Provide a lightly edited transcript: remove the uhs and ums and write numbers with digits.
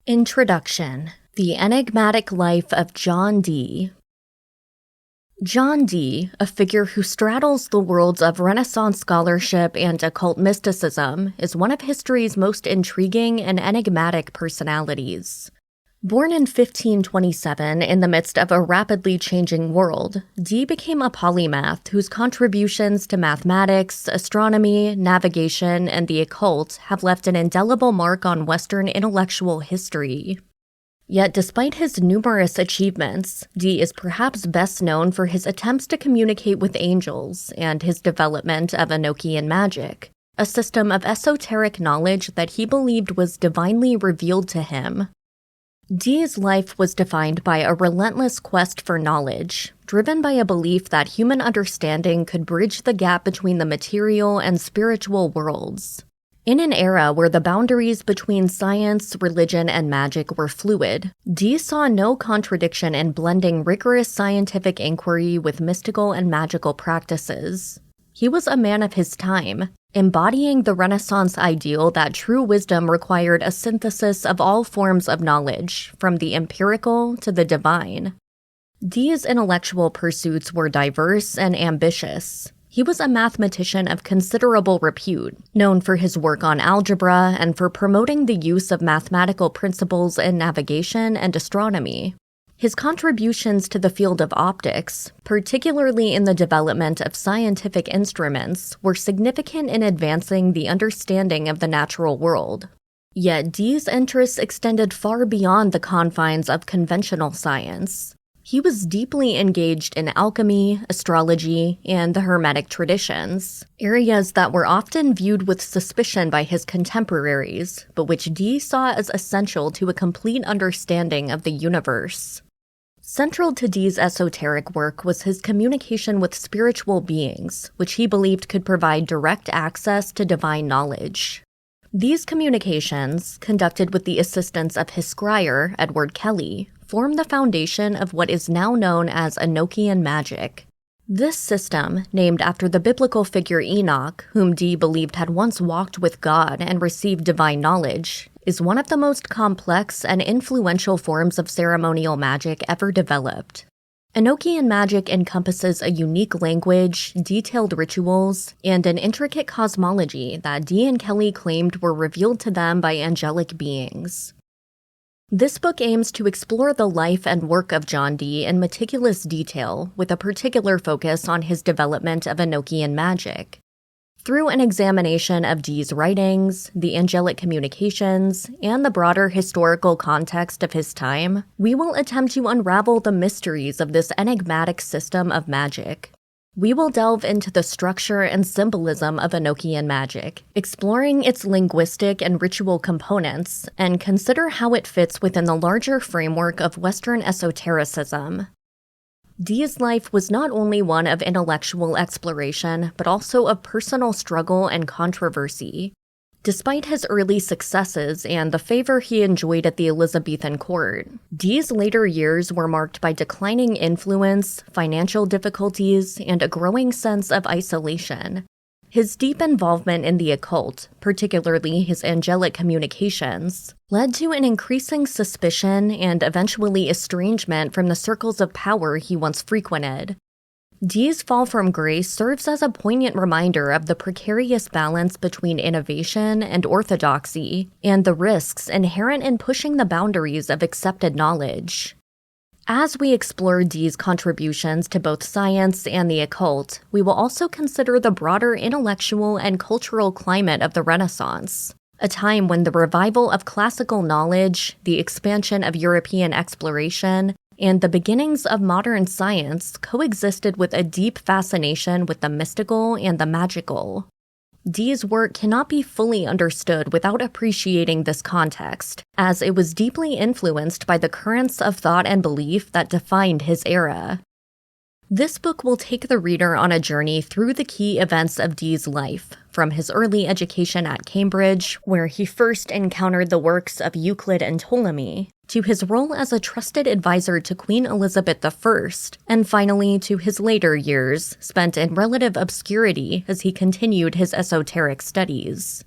Introduction: The Enigmatic Life of John Dee. John Dee, a figure who straddles the worlds of Renaissance scholarship and occult mysticism, is one of history's most intriguing and enigmatic personalities. Born in 1527 in the midst of a rapidly changing world, Dee became a polymath whose contributions to mathematics, astronomy, navigation, and the occult have left an indelible mark on Western intellectual history. Yet despite his numerous achievements, Dee is perhaps best known for his attempts to communicate with angels and his development of Enochian Magic, a system of esoteric knowledge that he believed was divinely revealed to him. Dee's life was defined by a relentless quest for knowledge, driven by a belief that human understanding could bridge the gap between the material and spiritual worlds. In an era where the boundaries between science, religion, and magic were fluid, Dee saw no contradiction in blending rigorous scientific inquiry with mystical and magical practices. He was a man of his time, embodying the Renaissance ideal that true wisdom required a synthesis of all forms of knowledge, from the empirical to the divine. Dee's intellectual pursuits were diverse and ambitious. He was a mathematician of considerable repute, known for his work on algebra and for promoting the use of mathematical principles in navigation and astronomy. His contributions to the field of optics, particularly in the development of scientific instruments, were significant in advancing the understanding of the natural world. Yet Dee's interests extended far beyond the confines of conventional science. He was deeply engaged in alchemy, astrology, and the Hermetic traditions, areas that were often viewed with suspicion by his contemporaries, but which Dee saw as essential to a complete understanding of the universe. Central to Dee's esoteric work was his communication with spiritual beings, which he believed could provide direct access to divine knowledge. These communications, conducted with the assistance of his scryer, Edward Kelly, form the foundation of what is now known as Enochian Magic. This system, named after the biblical figure Enoch, whom Dee believed had once walked with God and received divine knowledge, is one of the most complex and influential forms of ceremonial magic ever developed. Enochian magic encompasses a unique language, detailed rituals, and an intricate cosmology that Dee and Kelly claimed were revealed to them by angelic beings. This book aims to explore the life and work of John Dee in meticulous detail, with a particular focus on his development of Enochian magic. Through an examination of Dee's writings, the angelic communications, and the broader historical context of his time, we will attempt to unravel the mysteries of this enigmatic system of magic. We will delve into the structure and symbolism of Enochian magic, exploring its linguistic and ritual components, and consider how it fits within the larger framework of Western esotericism. Dee's life was not only one of intellectual exploration, but also of personal struggle and controversy. Despite his early successes and the favor he enjoyed at the Elizabethan court, Dee's later years were marked by declining influence, financial difficulties, and a growing sense of isolation. His deep involvement in the occult, particularly his angelic communications, led to an increasing suspicion and eventually estrangement from the circles of power he once frequented. Dee's fall from grace serves as a poignant reminder of the precarious balance between innovation and orthodoxy, and the risks inherent in pushing the boundaries of accepted knowledge. As we explore Dee's contributions to both science and the occult, we will also consider the broader intellectual and cultural climate of the Renaissance, a time when the revival of classical knowledge, the expansion of European exploration, and the beginnings of modern science coexisted with a deep fascination with the mystical and the magical. Dee's work cannot be fully understood without appreciating this context, as it was deeply influenced by the currents of thought and belief that defined his era. This book will take the reader on a journey through the key events of Dee's life, from his early education at Cambridge, where he first encountered the works of Euclid and Ptolemy, to his role as a trusted advisor to Queen Elizabeth I, and finally to his later years, spent in relative obscurity as he continued his esoteric studies.